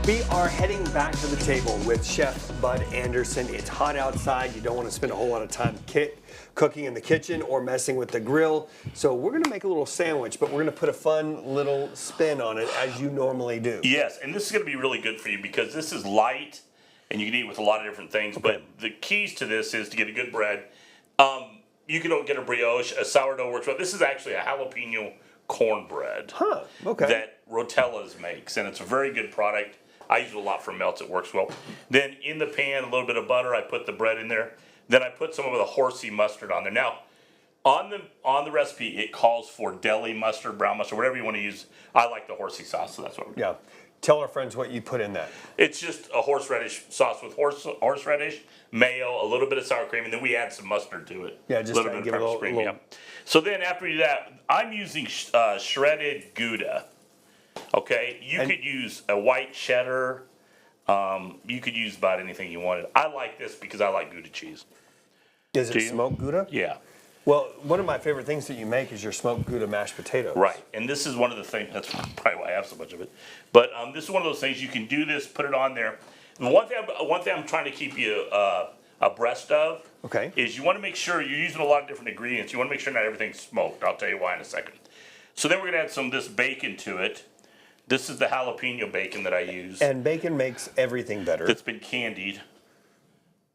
We are heading back to the table with Chef Bud Anderson. It's hot outside. You don't want to spend a whole lot of time cooking in the kitchen or messing with the grill. So we're going to make a little sandwich, but we're going to put a fun little spin on it as you normally do. Yes, and this is going to be really good for you because this is light and you can eat with a lot of different things. Okay. But the keys to this is to get a good bread. You can get a brioche, a sourdough works well. This is actually a jalapeno cornbread that Rotella's makes, and it's a very good product. I use it a lot for melts. It works well. Then in the pan, a little bit of butter. I put the bread in there. Then I put some of the horsey mustard on there. Now, on the recipe, it calls for deli mustard, brown mustard, whatever you want to use. I like the horsey sauce, so that's what we're doing. Yeah. Tell our friends what you put in that. It's just a horseradish sauce with horseradish, mayo, a little bit of sour cream, and then we add some mustard to it. Yeah, just a little bit of pepper cream. Yeah. So then after we do that, I'm using shredded Gouda. Okay, you could use a white cheddar. You could use about anything you wanted. I like this because I like Gouda cheese. Is it smoked Gouda? Yeah. Well, one of my favorite things that you make is your smoked Gouda mashed potatoes. Right, and this is one of the things, that's probably why I have so much of it. But this is one of those things, you can do this, put it on there. The one thing I'm trying to keep you abreast of is you want to make sure you're using a lot of different ingredients. You want to make sure not everything's smoked. I'll tell you why in a second. So then we're going to add some of this bacon to it. This is the jalapeno bacon that I use. And bacon makes everything better. That's been candied.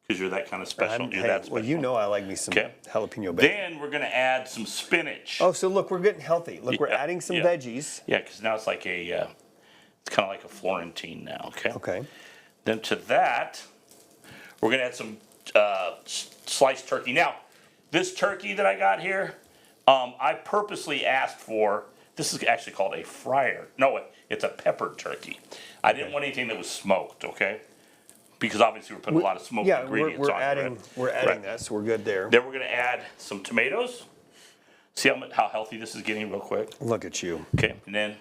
Because you're that kind of special. You're that special. Well, you know I like me some jalapeno bacon. Then we're going to add some spinach. Oh, so look, we're getting healthy. Look, we're adding some veggies. Yeah, because now it's like it's kind of like a Florentine now, okay? Okay. Then to that, we're going to add some sliced turkey. Now, this turkey that I got here, I purposely asked for, this is actually called a fryer. No, it's a peppered turkey. I didn't want anything that was smoked, okay? Because obviously we're putting a lot of smoked ingredients on it. We're adding that, so we're good there. Then we're going to add some tomatoes. See how healthy this is getting real quick? Look at you. Okay, and then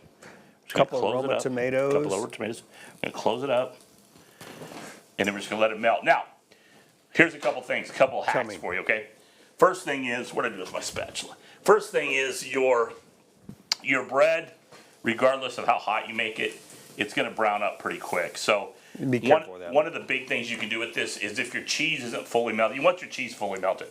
a couple of Roma tomatoes. I'm going to close it up. And then we're just going to let it melt. Now, here's a couple things, a couple hacks for you, okay? First thing is, what do I do with my spatula? First thing is your bread, regardless of how hot you make it, it's going to brown up pretty quick. So be careful with that. One of the big things you can do with this is if your cheese isn't fully melted, you want your cheese fully melted.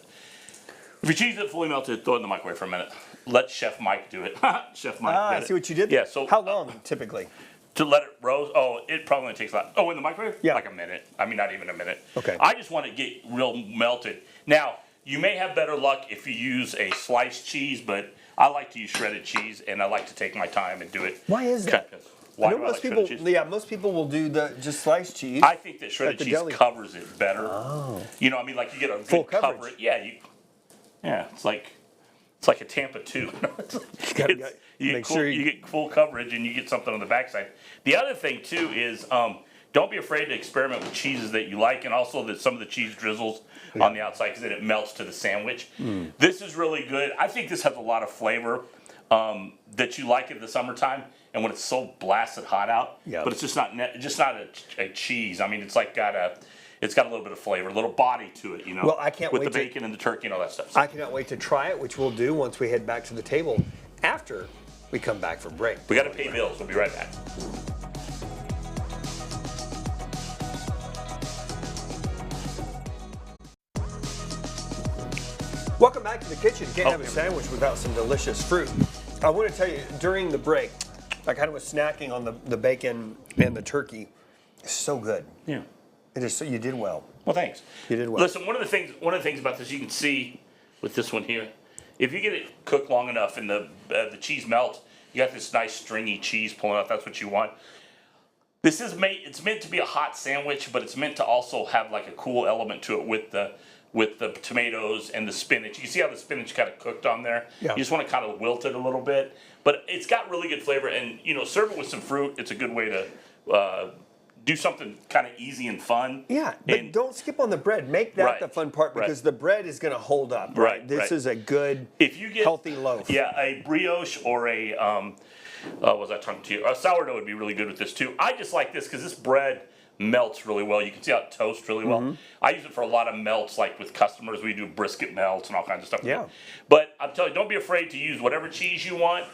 If your cheese isn't fully melted, throw it in the microwave for a minute. Let Chef Mike do it. Chef Mike. I see what you did. Yeah. So how long typically? To let it roast? Oh, it probably only takes a lot. Oh, in the microwave? Yeah. Like a minute. I mean, not even a minute. Okay. I just want to get real melted. Now, you may have better luck if you use a sliced cheese, but I like to use shredded cheese, and I like to take my time and do it. Why is that? Why I know most people, most people will do just sliced cheese. I think that shredded cheese covers it better. Oh. You know, I mean, like you get a full good coverage. Yeah, it's like a Tampa 2. You get full coverage and you get something on the backside. The other thing too is don't be afraid to experiment with cheeses that you like, and also that some of the cheese drizzles on the outside because then it melts to the sandwich. This is really good. I think this has a lot of flavor that you like in the summertime, and when it's so blasted hot out. Yeah. But it's just not a cheese. I mean, it's like it's got a little bit of flavor, a little body to it, you know. Well, I can't wait with the bacon and the turkey and all that stuff. I cannot wait to try it, which we'll do once we head back to the table after we come back from break. We got to pay bills. We'll be right back. Welcome back to the kitchen. Can't have a sandwich without some delicious fruit. I want to tell you, during the break, I kind of was snacking on the bacon and the turkey. It's so good. Yeah. It is. So you did well. Well, thanks. You did well. Listen, one of the things about this you can see with this one here, if you get it cooked long enough and the cheese melts, you got this nice stringy cheese pulling out. That's what you want. This is it's meant to be a hot sandwich, but it's meant to also have like a cool element to it with the tomatoes and the spinach. You see how the spinach kind of cooked on there? Yeah. You just want to kind of wilt it a little bit, but it's got really good flavor. And serve it with some fruit. It's a good way to do something kind of easy and fun. Yeah, but don't skip on the bread. Make that the fun part because the bread is going to hold up. Right. This is a good, healthy loaf. Yeah, a brioche or a was I talking to you? A sourdough would be really good with this too. I just like this because this bread melts really well. You can see how it toasts really well. I use it for a lot of melts, like with customers. We do brisket melts and all kinds of stuff. Yeah. But I'm telling you, don't be afraid to use whatever cheese you want.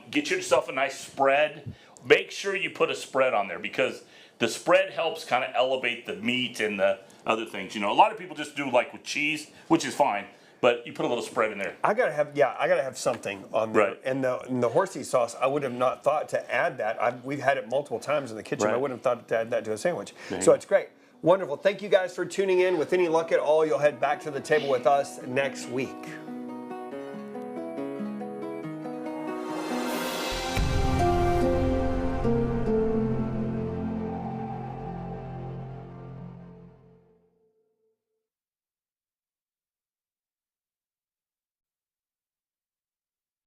Get yourself a nice spread. make sure you put a spread on there because the spread helps kind of elevate the meat and the other things. You know, a lot of people just do like with cheese, which is fine, but you put a little spread in there. I gotta have something on there. Right. And the horsey sauce, I would have not thought to add that. We've had it multiple times in the kitchen. I Right. wouldn't have thought to add that to a sandwich. There you So go. it's great. Wonderful. Thank you guys for tuning in. With any luck at all, you'll head back to the table with us next week.